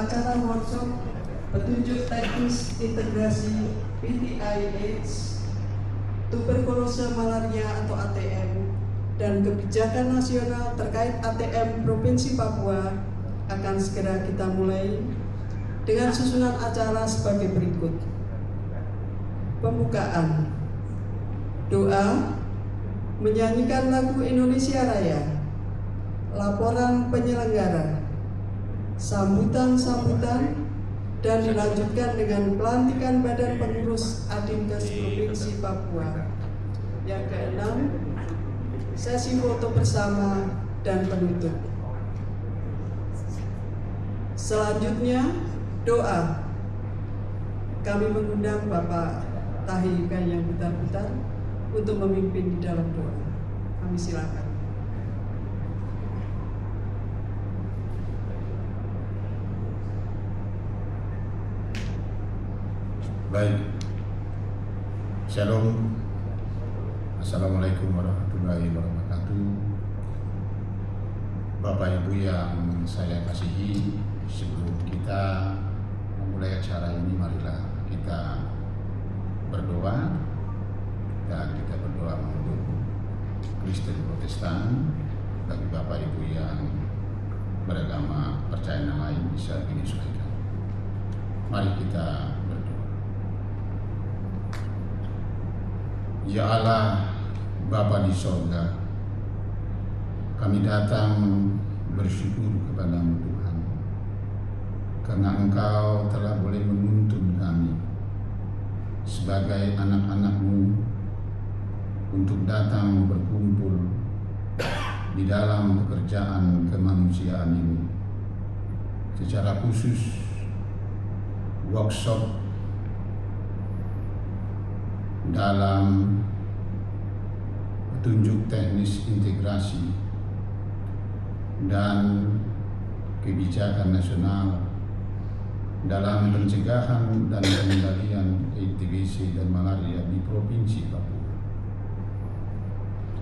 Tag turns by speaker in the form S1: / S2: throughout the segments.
S1: acara workshop petunjuk teknis integrasi PTI/AIDS, tuberkulose malaria atau ATM, dan kebijakan nasional terkait ATM Provinsi Papua akan segera kita mulai dengan susunan acara sebagai berikut. Pembukaan, doa, menyanyikan lagu Indonesia Raya, laporan penyelenggara, sambutan-sambutan, dan dilanjutkan dengan pelantikan Badan Pengurus Adinkes Provinsi Papua. Yang keenam, sesi foto bersama dan penutup. Selanjutnya, doa. Kami mengundang Bapak Tahi yang Butar-Butar untuk memimpin di dalam doa. Kami silakan.
S2: Baik, Shalom. Assalamualaikum warahmatullahi wabarakatuh. Bapak Ibu yang saya kasihi, sebelum kita memulai acara ini, marilah kita berdoa. Dan kita berdoa untuk Kristen Protestan, bagi Bapak Ibu yang beragama percaya lain bisa menyesuaikan. Mari kita berdoa. Ya Allah, Bapa di sorga, kami datang bersyukur kepada-Mu Tuhan, karena Engkau telah boleh menuntun kami sebagai anak-anak-Mu untuk datang berkumpul di dalam pekerjaan kemanusiaan ini. Secara khusus, workshop dalam petunjuk teknis integrasi dan kebijakan nasional dalam pencegahan dan pengendalian TBC dan malaria di Provinsi Papua.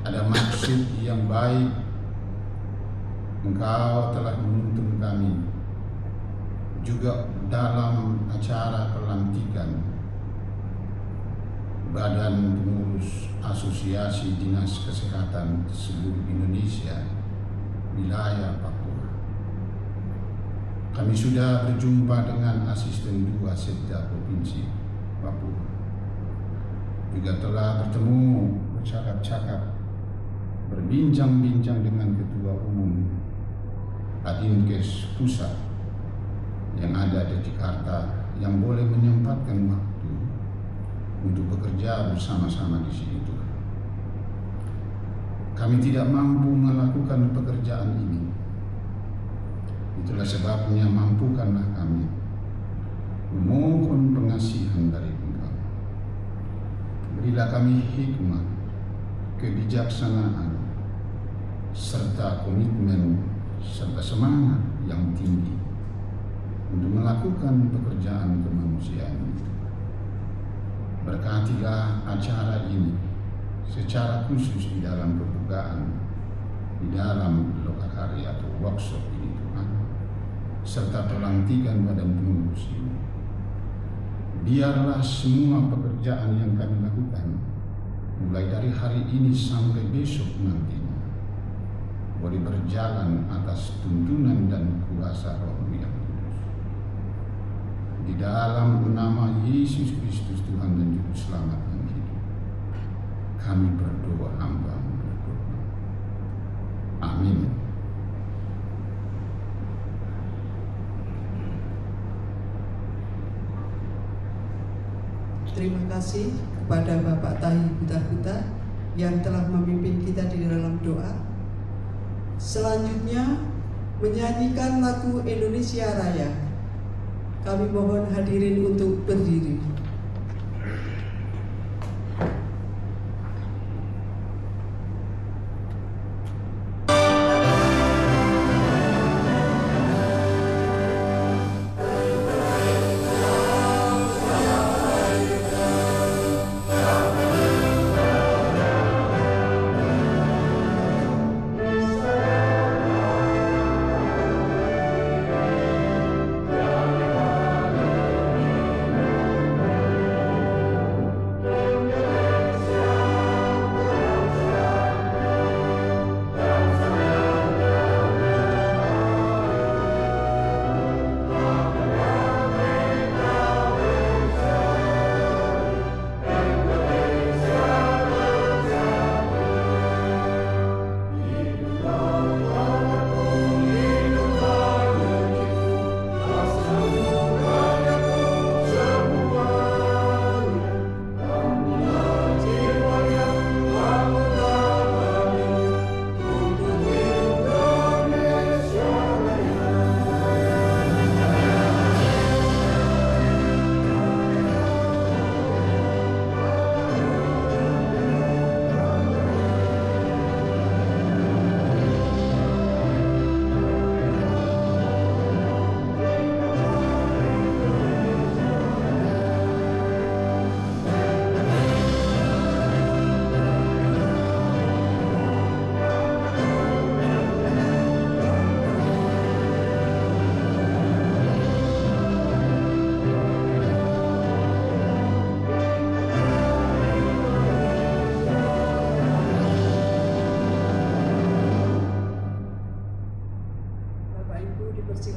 S2: Ada maksud yang baik. Engkau telah menuntun kami juga dalam acara pelantikan Badan Pengurus Asosiasi Dinas Kesehatan seluruh Indonesia wilayah Papua. Kami sudah berjumpa dengan asisten 2 Sekda Provinsi Papua. Juga telah bertemu, bercakap-cakap, berbincang-bincang dengan Ketua Umum Adinkes Pusat yang ada di Jakarta, yang boleh menyempatkan waktu untuk bekerja bersama-sama di sini, Tuhan. Kami tidak mampu melakukan pekerjaan ini. Itulah sebabnya mampukanlah kami memohon pengasihan dari Engkau. Berilah kami hikmah, kebijaksanaan, serta komitmen, serta semangat yang tinggi untuk melakukan pekerjaan kemanusiaan itu. Berkatilah acara ini secara khusus di dalam pembukaan, di dalam lokakari atau workshop ini, Tuhan, serta pelantikan Badan Pengurus ini. Biarlah semua pekerjaan yang kami lakukan, mulai dari hari ini sampai besok nantinya, boleh berjalan atas tuntunan dan kuasa Roh-Mu yang kudus. Di dalam nama Yesus Kristus Tuhan dan Juru Selamat yang hidup, kami berdoa, hamba-Mu berdoa. Amin.
S1: Terima kasih kepada Bapak Tahi Butar-Butar yang telah memimpin kita di dalam doa. Selanjutnya, menyanyikan lagu Indonesia Raya. Kami mohon hadirin untuk berdiri.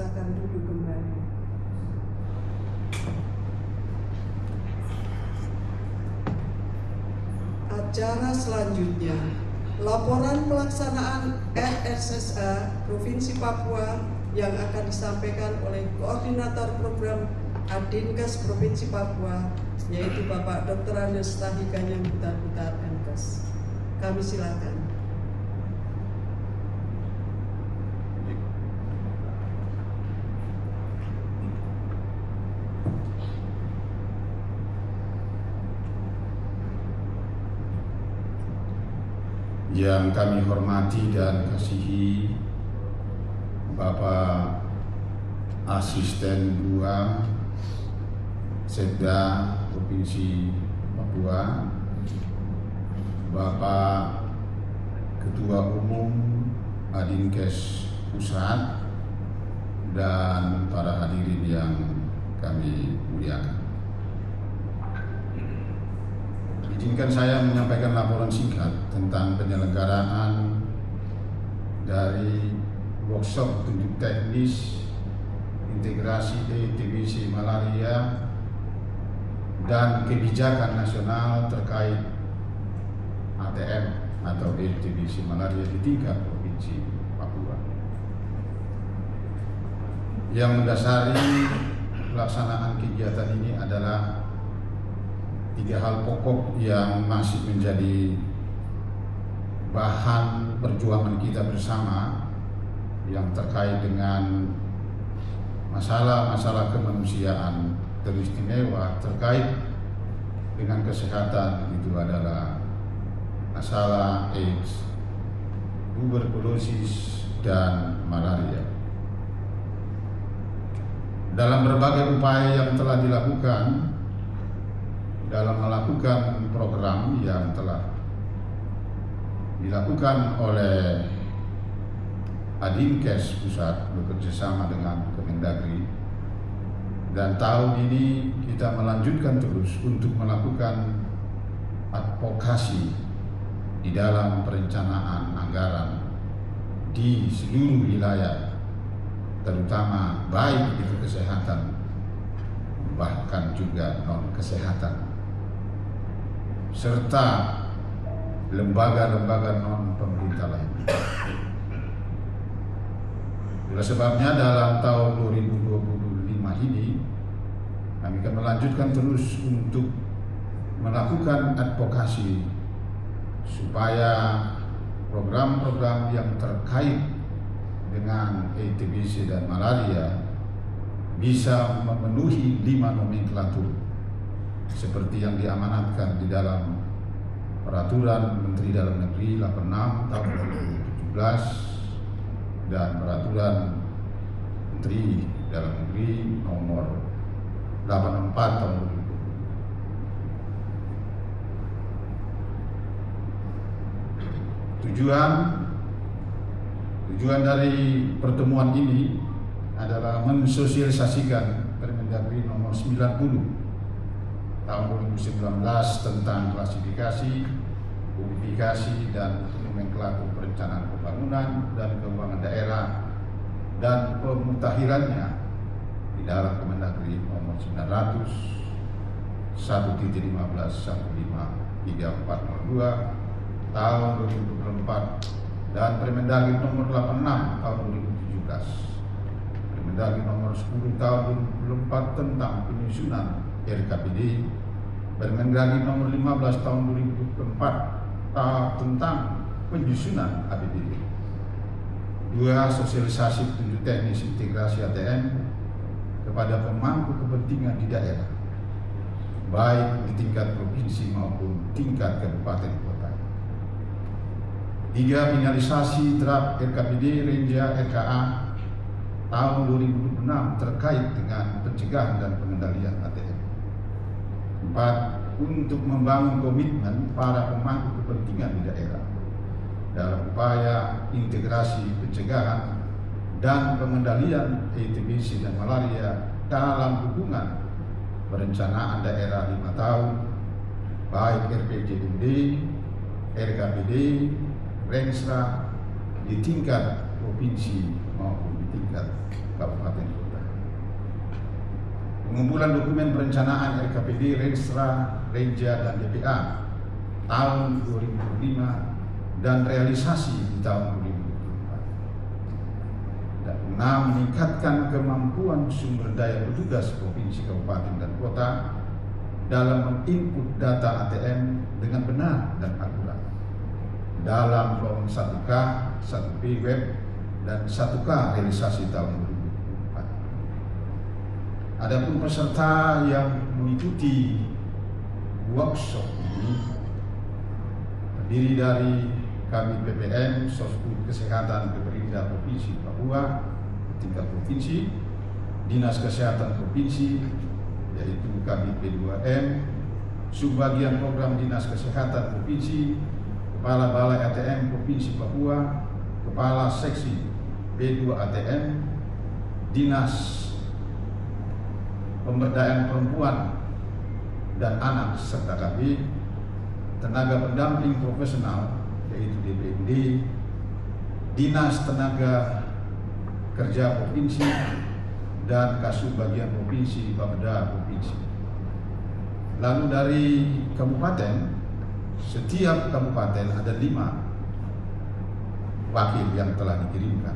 S1: silakan duduk kembali. Acara selanjutnya, laporan pelaksanaan RSSA Provinsi Papua yang akan disampaikan oleh Koordinator Program Adinkes Provinsi Papua, yaitu Bapak Dr. Andes Tahikanyang Butar Enkes. Kami silakan.
S2: Yang kami hormati dan kasihi Bapak Asisten 2 Setda Provinsi Papua, Bapak Ketua Umum Adinkes Pusat, dan para hadirin yang kami muliakan. Izinkan saya menyampaikan laporan singkat tentang penyelenggaraan dari workshop petunjuk teknis integrasi TBC malaria dan kebijakan nasional terkait ATM atau TBC malaria di tingkat Provinsi Papua. Yang mendasari pelaksanaan kegiatan ini adalah 3 hal pokok yang masih menjadi bahan perjuangan kita bersama, yang terkait dengan masalah-masalah kemanusiaan teristimewa terkait dengan kesehatan. Itu adalah masalah AIDS, tuberkulosis, dan malaria. Dalam berbagai upaya yang telah dilakukan dalam melakukan program yang telah dilakukan oleh Adinkes Pusat bekerjasama dengan Kemendagri, dan tahun ini kita melanjutkan terus untuk melakukan advokasi di dalam perencanaan anggaran di seluruh wilayah, terutama baik itu kesehatan bahkan juga non-kesehatan, serta lembaga-lembaga non-pemerintah lain. Itulah sebabnya dalam tahun 2025 ini kami akan melanjutkan terus untuk melakukan advokasi supaya program-program yang terkait dengan TBC dan malaria bisa memenuhi 5 nomenklatur seperti yang diamanatkan di dalam Peraturan Menteri Dalam Negeri 86 tahun 2017 dan Peraturan Menteri Dalam Negeri nomor 84 tahun 2020. Tujuan dari pertemuan ini adalah mensosialisasikan Permendagri nomor 90 tahun 2019 tentang klasifikasi, publikasi, dan nomenklatur perencanaan pembangunan dan keuangan daerah dan pemutakhirannya di dalam Kemendagri nomor 900 1.15.15.3402 tahun 2024 dan Permendagri nomor 86 tahun 2017, Permendagri nomor 10 tahun 2024 tentang penyusunan RKPD, Permendagri nomor 15 tahun 2024 tentang penyusunan APBD. 2. Sosialisasi petunjuk teknis integrasi ATM kepada pemangku kepentingan di daerah, baik di tingkat provinsi maupun tingkat kabupaten kota. 3. Finalisasi draft RKPD Renja RKA tahun 2026 terkait dengan pencegahan dan pengendalian ATM. 4. Untuk membangun komitmen para pemangku kepentingan di daerah dalam upaya integrasi pencegahan dan pengendalian TBC dan malaria dalam hubungan perencanaan daerah 5 tahun, baik RPJMD, RKPD, Rensra di tingkat provinsi maupun di tingkat kabupaten pengumpulan dokumen perencanaan RKPD, Renstra, Renja, dan DPA tahun 2005 dan realisasi di tahun 2024. Dan 6. Meningkatkan kemampuan sumber daya petugas provinsi, kabupaten, dan kota dalam menginput data ATM dengan benar dan akurat dalam kolom 1K, 1B web, dan 1K realisasi tahun 2024. Adapun peserta yang mengikuti workshop ini terdiri dari Kabid PPM, Sospud Kesehatan Pemerintah Provinsi Papua tingkat provinsi, Dinas Kesehatan Provinsi yaitu Kabid P2M, Subbagian Program Dinas Kesehatan Provinsi, Kepala Balai ATM Provinsi Papua, Kepala Seksi P2 ATM, Dinas Pemberdayaan Perempuan dan Anak serta KB, Tenaga Pendamping Profesional yaitu DPMD, Dinas Tenaga Kerja Provinsi, dan Kasubbagian Provinsi Bapeda Provinsi. Lalu dari kabupaten, setiap kabupaten ada 5 wakil yang telah dikirimkan,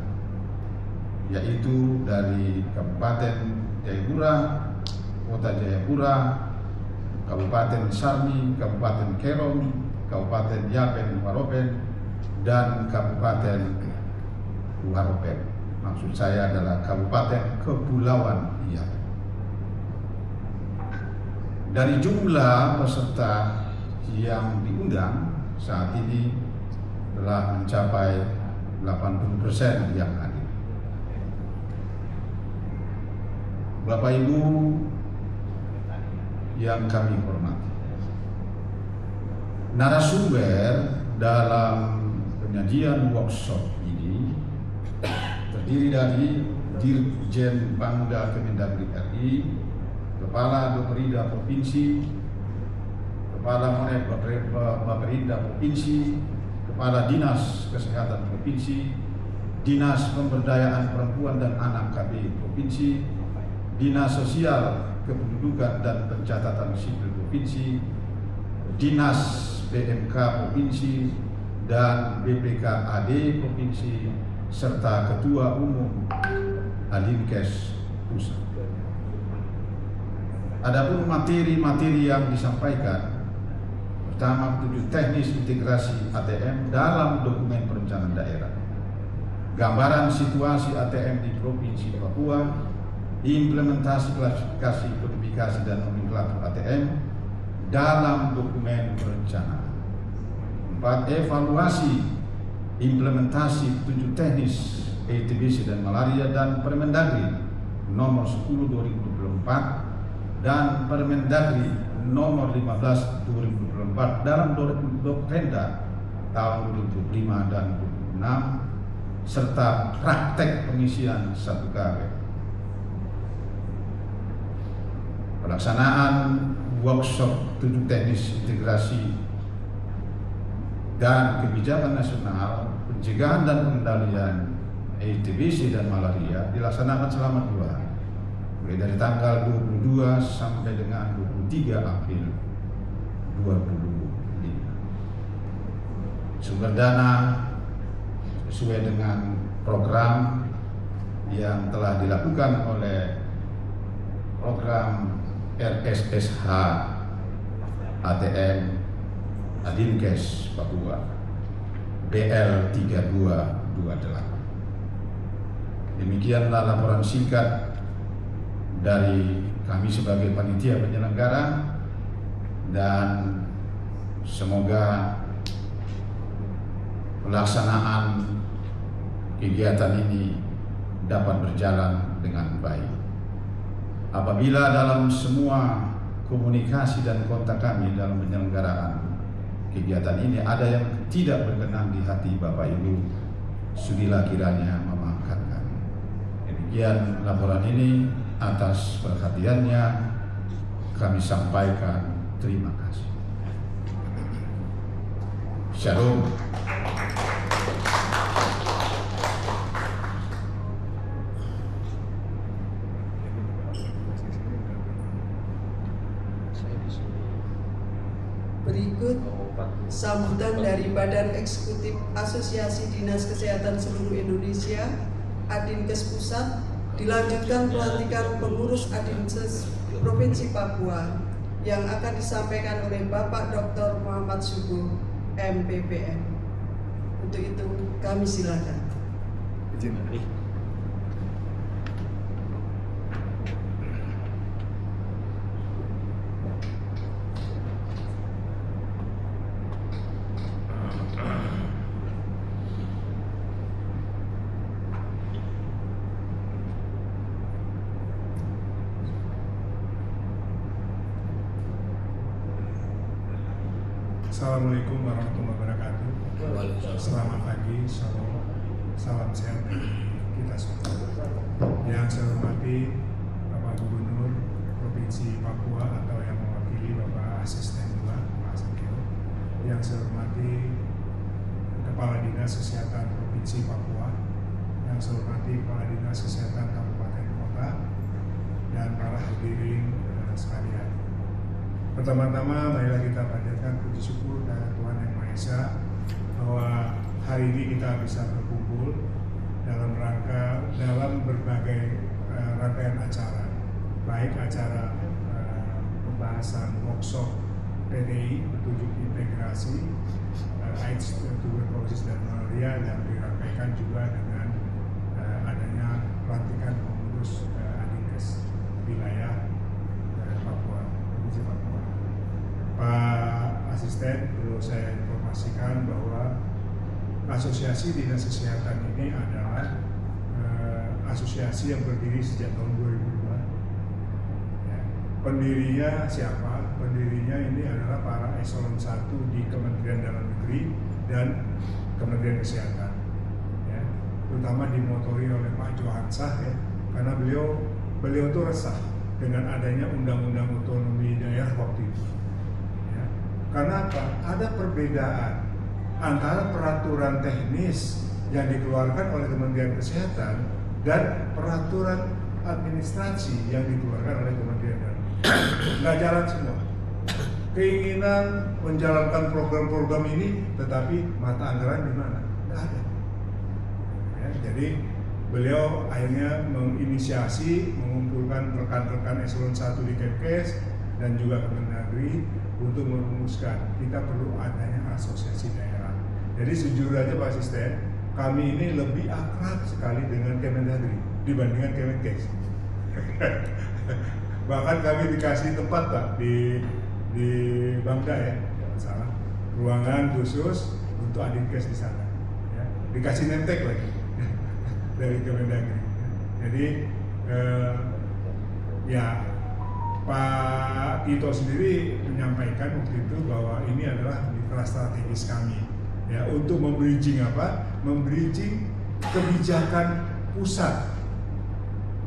S2: yaitu dari Kabupaten Jayapura, Kota Jayapura, Kabupaten Sarni, Kabupaten Kerom, Kabupaten Yapen Waropen, dan Kabupaten Waropen. Maksud saya adalah Kabupaten Kepulauan Yapen. Dari jumlah peserta yang diundang saat ini telah mencapai 80% yang hadir. Bapak Ibu yang kami hormati, narasumber dalam penyajian workshop ini terdiri dari Dirjen Bangda Kemendagri RI, Kepala Bapperida Provinsi, Kepala Bapperida Provinsi, Kepala Dinas Kesehatan Provinsi, Dinas Pemberdayaan Perempuan dan Anak KB Provinsi, Dinas Sosial Kependudukan dan Pencatatan Sipil Provinsi, Dinas PMK Provinsi, dan BPKAD Provinsi, serta Ketua Umum Adinkes Pusat. Adapun materi-materi yang disampaikan, pertama, petunjuk teknis integrasi ATM dalam dokumen perencanaan daerah, gambaran situasi ATM di Provinsi Papua, implementasi klasifikasi, kodifikasi, dan nomenklatur ATM dalam dokumen perencanaan. 4. Evaluasi implementasi petunjuk teknis ETBC dan malaria dan Permendagri nomor 10 2024 dan Permendagri nomor 15 2024 dalam Dokrenda tahun 2025 dan 2026 serta praktek pengisian 1K. Pelaksanaan workshop petunjuk teknis integrasi dan kebijakan nasional pencegahan dan pengendalian ETBC dan malaria dilaksanakan selama 2 hari, mulai dari tanggal 22 sampai dengan 23 April 2025. Sumber dana sesuai dengan program yang telah dilakukan oleh program RSSH ATM Adinkes Papua BL 3228. Demikianlah laporan singkat dari kami sebagai panitia penyelenggara, dan semoga pelaksanaan kegiatan ini dapat berjalan dengan baik. Apabila dalam semua komunikasi dan kontak kami dalam penyelenggaraan kegiatan ini ada yang tidak berkenan di hati Bapak Ibu, sudilah kiranya memaafkan kami. Demikian laporan ini, atas perhatiannya kami sampaikan terima kasih. Shalom.
S1: Berikut sambutan dari Badan Eksekutif Asosiasi Dinas Kesehatan Seluruh Indonesia, Adinkes Pusat, dilanjutkan pelantikan pengurus Adinkes Provinsi Papua yang akan disampaikan oleh Bapak Dr. Muhammad Subuh, MPPM. Untuk itu kami silakan.
S3: Izin. Assalamualaikum warahmatullahi wabarakatuh. Selamat pagi, salam sehat bagi kita semua. Yang saya hormati Bapak Gubernur Provinsi Papua atau yang mewakili Bapak Asisten 2, Pak Setio. Yang saya hormati Kepala Dinas Kesehatan Provinsi Papua. Yang saya hormati Kepala Dinas Kesehatan Kabupaten Kota dan para hadirin sekalian. Pertama-tama marilah kita panjatkan puji syukur kepada Tuhan Yang Maha Esa bahwa hari ini kita bisa berkumpul dalam berbagai rangkaian acara, baik acara pembahasan workshop PDI petunjuk integrasi AIDS, tuberkulosis dan malaria yang dirangkaikan juga dengan adanya pelantikan pengurus Adinkes wilayah Papua, Provinsi Papua. Pak Asisten, perlu saya informasikan bahwa Asosiasi Dinas Kesehatan ini adalah asosiasi yang berdiri sejak tahun 2002. Ya. Pendirinya siapa? Pendirinya ini adalah para eselon 1 di Kementerian Dalam Negeri dan Kementerian Kesehatan. Ya. Terutama dimotori oleh Pak Johansah, ya, karena beliau itu resah dengan adanya undang-undang otonomi daerah waktu itu. Karena apa? Ada perbedaan antara peraturan teknis yang dikeluarkan oleh Kementerian Kesehatan dan peraturan administrasi yang dikeluarkan oleh Kementerian Dalam Negeri. Nggak jalan semua. Keinginan menjalankan program-program ini, tetapi mata anggaran di mana? Nggak ada. Ya, jadi beliau akhirnya menginisiasi, mengumpulkan rekan-rekan eselon 1 di Kemkes dan juga Kemendagri untuk merumuskan kita perlu adanya asosiasi daerah. Jadi sejujurnya Pak Asisten, kami ini lebih akrab sekali dengan Kemendagri dibandingkan Kemenkes. Bahkan kami dikasih tempat Pak di Bangda, ya, tidak salah, ruangan khusus untuk Adinkes di sana. Ya. Dikasih nentek lagi dari Kemendagri. Jadi ya, Pak Tito sendiri menyampaikan waktu itu bahwa ini adalah mitra strategis kami, ya, untuk membridging apa? Membridging kebijakan pusat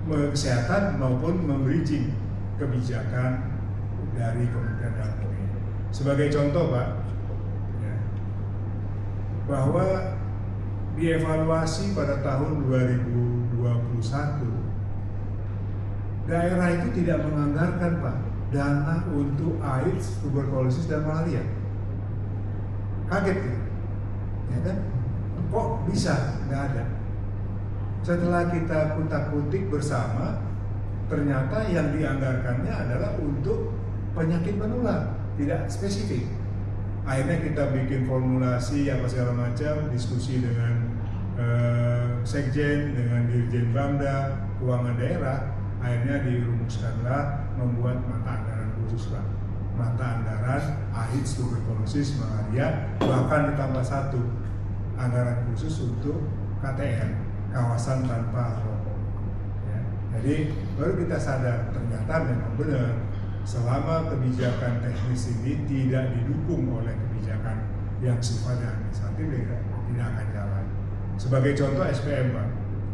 S3: kesehatan maupun membridging kebijakan dari Kementerian Dalam Negeri. Sebagai contoh, Pak, ya, bahwa dievaluasi pada tahun 2021. Daerah itu tidak menganggarkan Pak dana untuk AIDS, tuberkulosis dan malaria. Kaget gitu, ya kan? Kok bisa nggak ada? Setelah kita kutak-kutik bersama, ternyata yang dianggarkannya adalah untuk penyakit menular, tidak spesifik. Akhirnya kita bikin formulasi apa segala macam, diskusi dengan Sekjen, dengan Dirjen Bangda, Keuangan Daerah. Akhirnya dirumuskanlah membuat mata anggaran khusus Pak. Mata anggaran AIDS, tuberkulosis, malaria, bahkan ditambah satu anggaran khusus untuk KTN, kawasan tanpa rokok. Ya. Jadi baru kita sadar ternyata memang benar, selama kebijakan teknis ini tidak didukung oleh kebijakan yang sifatnya administratif, tidak akan jalan. Sebagai contoh SPM Pak,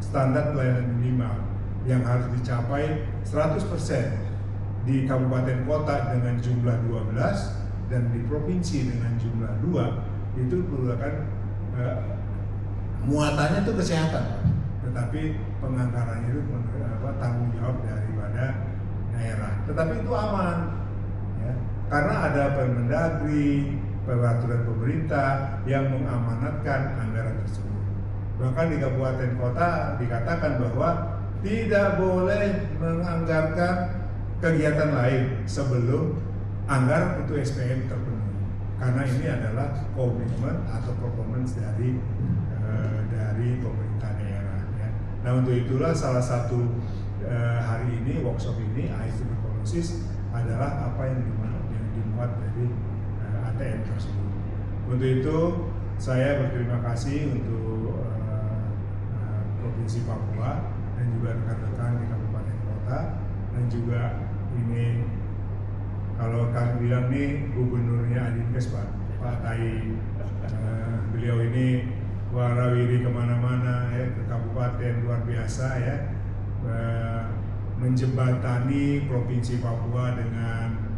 S3: standar pelayanan minimal yang harus dicapai 100% di kabupaten kota dengan jumlah 12 dan di provinsi dengan jumlah 2, itu merupakan muatannya itu kesehatan, tetapi penganggarannya itu tanggung jawab daripada daerah. Tetapi itu aman, ya. karena ada Permendagri, peraturan pemerintah yang mengamanatkan anggaran tersebut. Bahkan di kabupaten kota dikatakan bahwa tidak boleh menganggarkan kegiatan lain sebelum anggaran untuk SPM terpenuhi, karena ini adalah komitmen atau performance dari pemerintah daerah. Ya. Nah, untuk itulah salah satu hari ini workshop ini AIS tuberkulosis adalah apa yang dimuat dari ATM tersebut. Untuk itu saya berterima kasih untuk Provinsi Papua dan juga rekan-rekan di kabupaten kota, dan juga ini kalau kami bilang nih gubernurnya Adinkes Pak Tai, beliau ini warawiri kemana-mana ya, ke kabupaten luar biasa ya, menjembatani Provinsi Papua dengan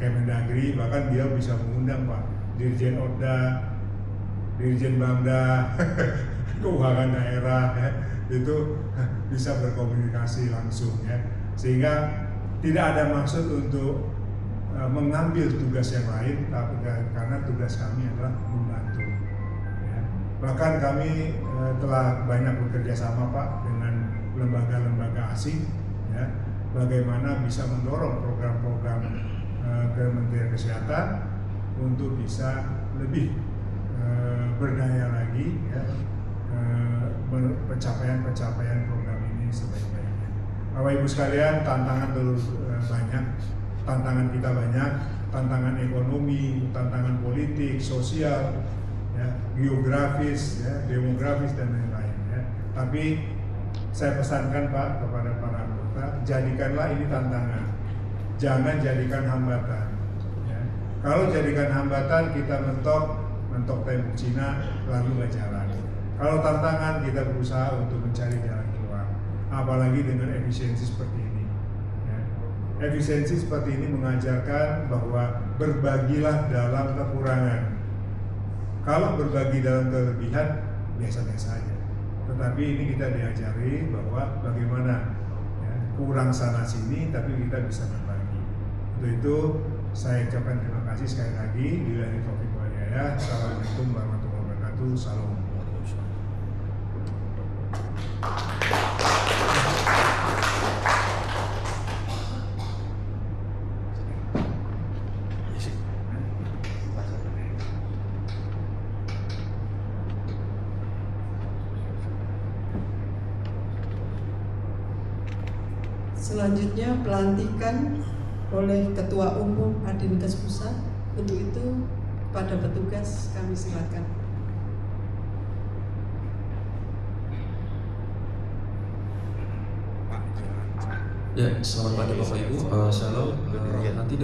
S3: Kemendagri, bahkan dia bisa mengundang Pak Dirjen Orda, Dirjen Bangda, Keuangan Daerah ya, itu bisa berkomunikasi langsung ya, sehingga tidak ada maksud untuk mengambil tugas yang lain, tapi karena tugas kami adalah membantu. Ya. Bahkan kami telah banyak bekerja sama Pak dengan lembaga-lembaga asing, ya, bagaimana bisa mendorong program-program Kementerian Kesehatan untuk bisa lebih berdaya lagi, ya, pencapaian program ini sebaik-baiknya. Bapak Ibu sekalian, tantangan terus banyak. Tantangan kita banyak, tantangan ekonomi, tantangan politik, sosial, ya, geografis, ya, demografis dan lain-lain. Ya. Tapi saya pesankan Pak kepada para anggota, jadikanlah ini tantangan, jangan jadikan hambatan. Ya. Kalau jadikan hambatan kita mentok tembok Cina lalu nggak jalan. Kalau tantangan kita berusaha untuk mencari jalan keluar, apalagi dengan efisiensi seperti ini. Efisiensi seperti ini mengajarkan bahwa berbagilah dalam kekurangan. Kalau berbagi dalam kelebihan, biasa-biasa saja. Tetapi ini kita diajari bahwa bagaimana ya, kurang sana sini, tapi kita bisa berbagi. Untuk itu saya ucapkan terima kasih sekali lagi. Billahi taufiq wal hidayah. Assalamualaikum warahmatullahi wabarakatuh. Salam.
S1: Selanjutnya pelantikan oleh Ketua Umum Adinkes Pusat. Untuk itu pada petugas kami silakan.
S4: Ya, selamat pagi Bapak Ibu. Shalom. Nanti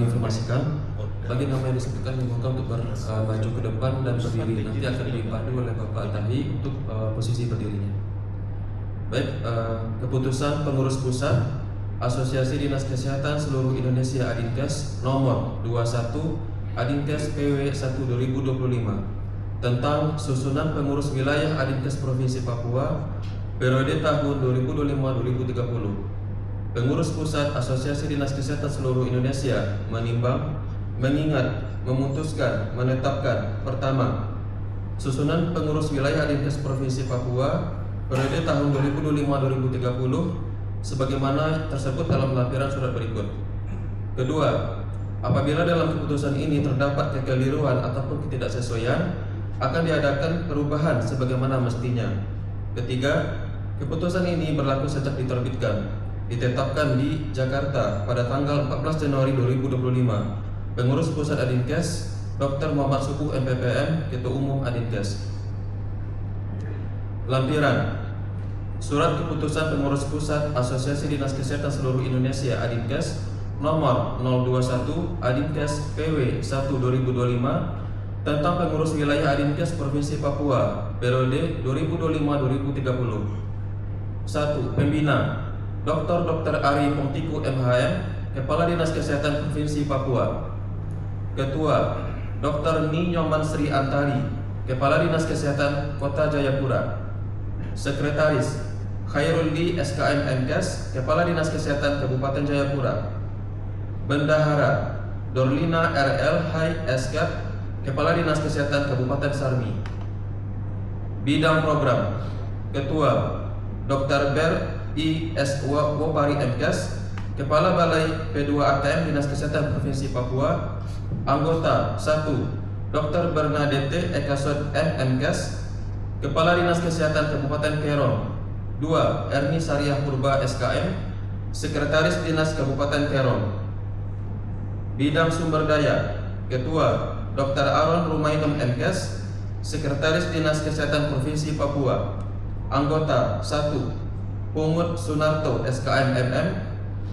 S4: diinformasikan bagi nama yang disebutkan diminta untuk maju ke depan dan berdiri. Nanti akan dipandu oleh Bapak Tahi untuk posisi berdirinya. Baik, keputusan pengurus pusat Asosiasi Dinas Kesehatan Seluruh Indonesia Adinkes nomor 21 Adinkes PW 1 2025 tentang susunan pengurus wilayah Adinkes Provinsi Papua periode tahun 2025-2030. Pengurus pusat Asosiasi Dinas Kesehatan Seluruh Indonesia menimbang, mengingat, memutuskan, menetapkan: pertama, susunan pengurus wilayah Adinkes Provinsi Papua periode tahun 2025-2030 sebagaimana tersebut dalam lampiran surat berikut. Kedua, apabila dalam keputusan ini terdapat kekeliruan ataupun ketidaksesuaian, akan diadakan perubahan sebagaimana mestinya. Ketiga, keputusan ini berlaku sejak diterbitkan, ditetapkan di Jakarta pada tanggal 14 Januari 2025. Pengurus Pusat Adinkes Dr. Muhammad Subuh MPPM, Ketua Umum Adinkes. Lampiran Surat Keputusan Pengurus Pusat Asosiasi Dinas Kesehatan Seluruh Indonesia Adinkes nomor 021 Adinkes PW 1 2025 tentang pengurus wilayah Adinkes Provinsi Papua periode 2025-2030. 1. Pembina Dr. Ari Pontiku MHM, Kepala Dinas Kesehatan Provinsi Papua. Ketua Dr. Ni Nyoman Sri Antari, Kepala Dinas Kesehatan Kota Jayapura. Sekretaris Khairuldi SKM MKes, Kepala Dinas Kesehatan Kabupaten Jayapura. Bendahara Dorlina RL Hai SK, Kepala Dinas Kesehatan Kabupaten Sarmi. Bidang Program, Ketua Dr. Ber I.S. Wopari MKes, Kepala Balai P2ATM Dinas Kesehatan Provinsi Papua. Anggota 1. Dr. Bernadette Ekasod M. MKes, Kepala Dinas Kesehatan Kabupaten Kerong. 2. Erni Sariah Purba SKM, Sekretaris Dinas Kabupaten Kerong. Bidang Sumber Daya, Ketua Dr. Aaron Rumainem MKes, Sekretaris Dinas Kesehatan Provinsi Papua. Anggota 1. Pungut Sunarto SKM MM,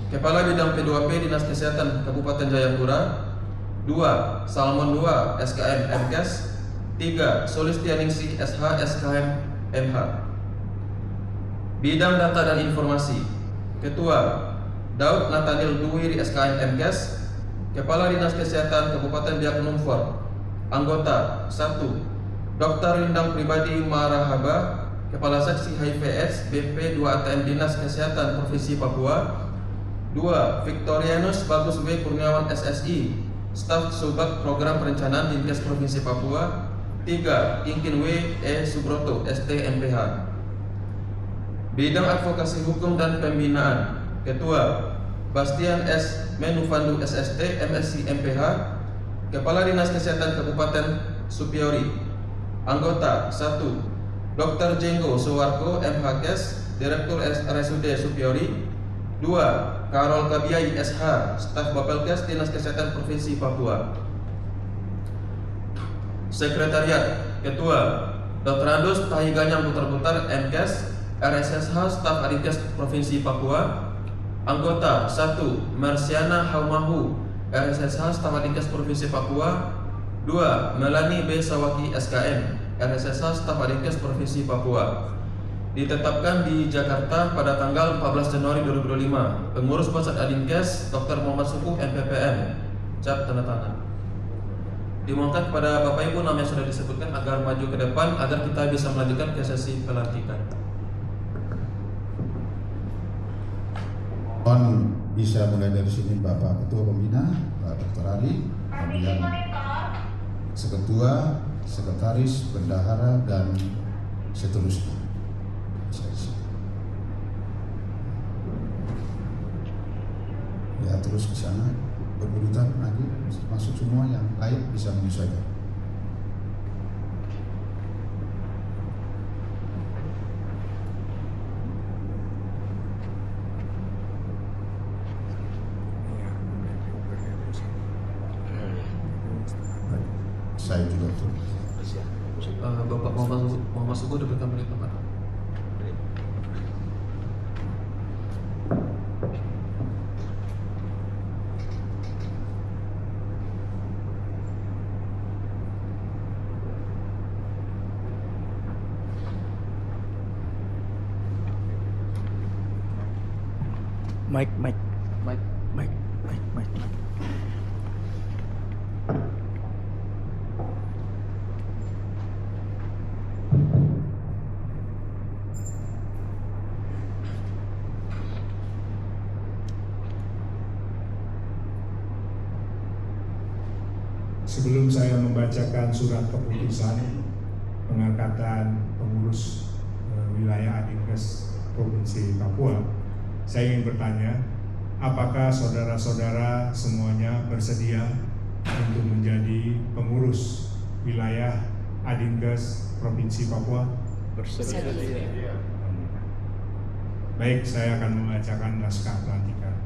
S4: Kepala Bidang P2P Dinas Kesehatan Kabupaten Jayapura. 2. Salmon 2 SKM MKes. 3. Solistianingsih SH SKM MH. Bidang Data dan Informasi, Ketua Daud Nathaniel Duwiri SKM MKes, Kepala Dinas Kesehatan Kabupaten Biak Numfor. Anggota 1. Dr. Lindang Pribadi Marahaba, Kepala Seksi HIV/AIDS BP 2 ATM Dinas Kesehatan Provinsi Papua. 2. Victorianus Bagus W Kurniawan SSI, Staf Subak Program Perencanaan Dinkes Provinsi Papua. 3. Ingkin W E Subroto ST MPH. Bidang Advokasi Hukum dan Pembinaan, Ketua Bastian S. Menufandu SST MSc MPH, Kepala Dinas Kesehatan Kabupaten Supiori. Anggota 1. Dr. Jenggo Suwarko MHKes, Direktur RSUD Supiori. 2. Karol Kabiai SH, Staf Bapelkes Dinas Kesehatan Provinsi Papua. Sekretariat, Ketua Dr. Andus Tahiganyang Putar-Putar MKes, RSSH Staf Adinkes Provinsi Papua. Anggota 1. Marsiana Haumahu, RSSH Staf Adinkes Provinsi Papua. 2. Melani B. Sawaki SKM, RSSH Staf Adinkes Provinsi Papua. Ditetapkan di Jakarta pada tanggal 14 Januari 2025. Pengurus Pusat Adinkes Dr. Muhammad Suku MPPM. Cap tanda tangan. Dimohonkan kepada Bapak Ibu nama yang sudah disebutkan agar maju ke depan agar kita bisa melanjutkan ke sesi pelantikan.
S2: Mohon bisa mulai dari sini Bapak Ketua Pembina, Pak Dr. Ali, kemudian Seketua, Sekretaris, Bendahara, dan seterusnya. Ya, terus ke sana berurutan lagi, masuk semua yang lain bisa menyesuaikan. Saya juga tuh.
S4: Bapak Muhammad Suku diberikan balik tempat.
S5: Mic.
S3: Sebelum saya membacakan surat keputusan pengangkatan pengurus wilayah Adinkes Provinsi Papua, saya ingin bertanya, apakah saudara-saudara semuanya bersedia untuk menjadi pengurus wilayah Adinkes Provinsi Papua?
S5: Bersedia.
S3: Baik, saya akan membacakan naskah pelantikan.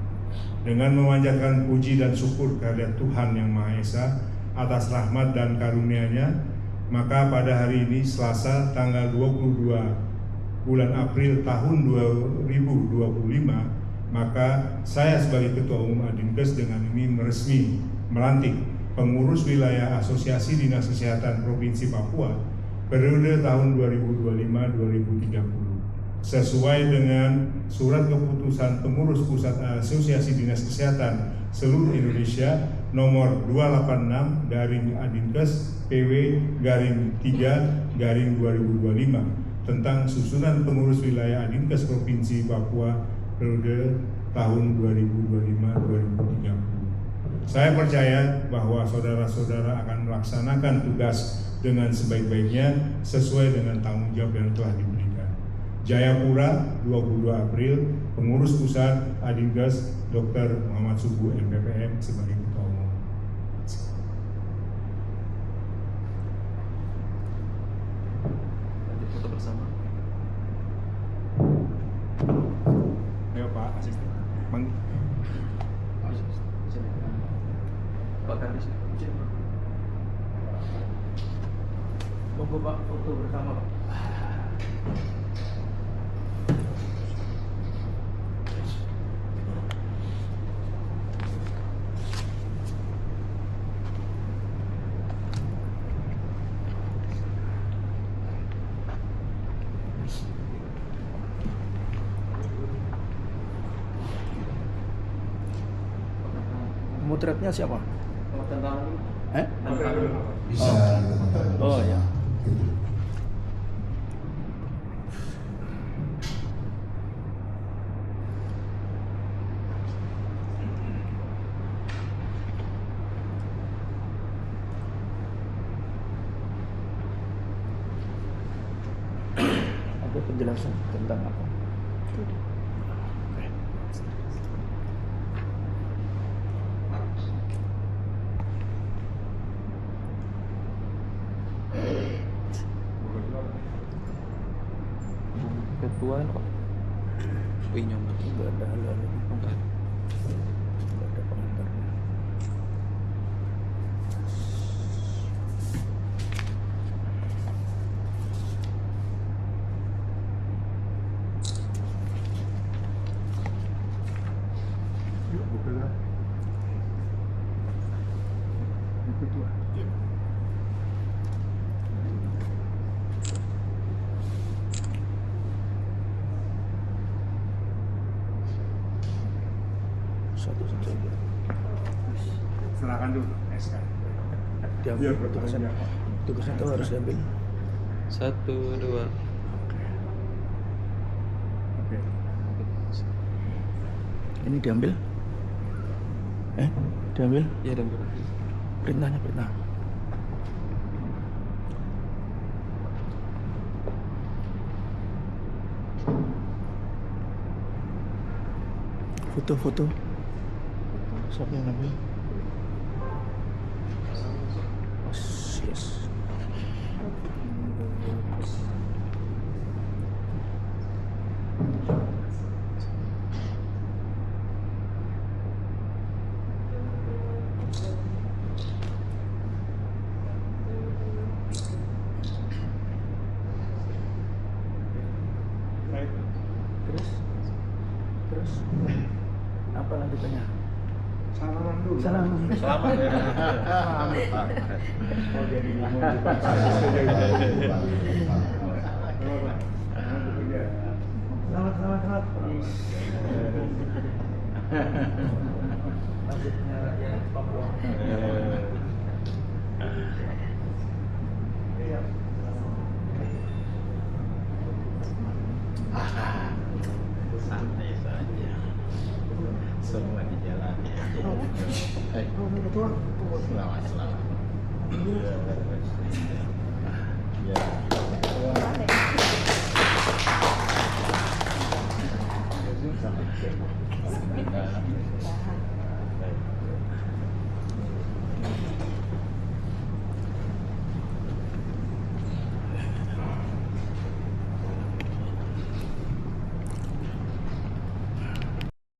S3: Dengan memanjatkan puji dan syukur kehadirat Tuhan Yang Maha Esa atas rahmat dan karunia-Nya, maka pada hari ini Selasa tanggal 22 bulan April tahun 2025, maka saya sebagai Ketua Umum Adinkes dengan ini resmi melantik pengurus wilayah Asosiasi Dinas Kesehatan Provinsi Papua periode tahun 2025-2030 sesuai dengan surat keputusan pengurus pusat Asosiasi Dinas Kesehatan seluruh Indonesia nomor 286 Adinkes PW-3-2025 tentang susunan pengurus wilayah Adinkes Provinsi Papua periode tahun 2025-2030. Saya percaya bahwa saudara-saudara akan melaksanakan tugas dengan sebaik-baiknya sesuai dengan tanggung jawab yang telah diberikan. Jayapura, 22 April, Pengurus Pusat Adinkas Dr. Muhammad Subuh MPPM sebagai Ketua Umum.
S4: Lanjut foto bersama.
S3: Ayo Pak Asisten.
S4: Pak Kardis. Monggo Pak, foto bersama Pak.
S5: Motretnya siapa?
S4: Tentang
S2: Bisa
S5: Oh ya. Ada penjelasan tentang apa?
S4: ketua kok. Pinjam
S5: Enggak ada hal-hal ini. Enggak ada pengantarnya. Satu saja.
S3: Serahkan dulu SK.
S5: Diambil tugasnya. Tugasnya itu harus diambil.
S4: 1, 2.
S3: Oke.
S5: Ini diambil. Diambil.
S4: Ya dan
S5: Perintahnya perintah. Foto. Siapa yang ngambil? Yes.
S3: Baik.
S5: Terus apa lanjutannya?
S3: Salaman dulu.
S5: Salam.
S4: Selamat ya.
S3: Oh, jadi
S5: Selamat. Lanjutnya rakyat Papua.
S2: santai saja. Semua dijalani. Selamat.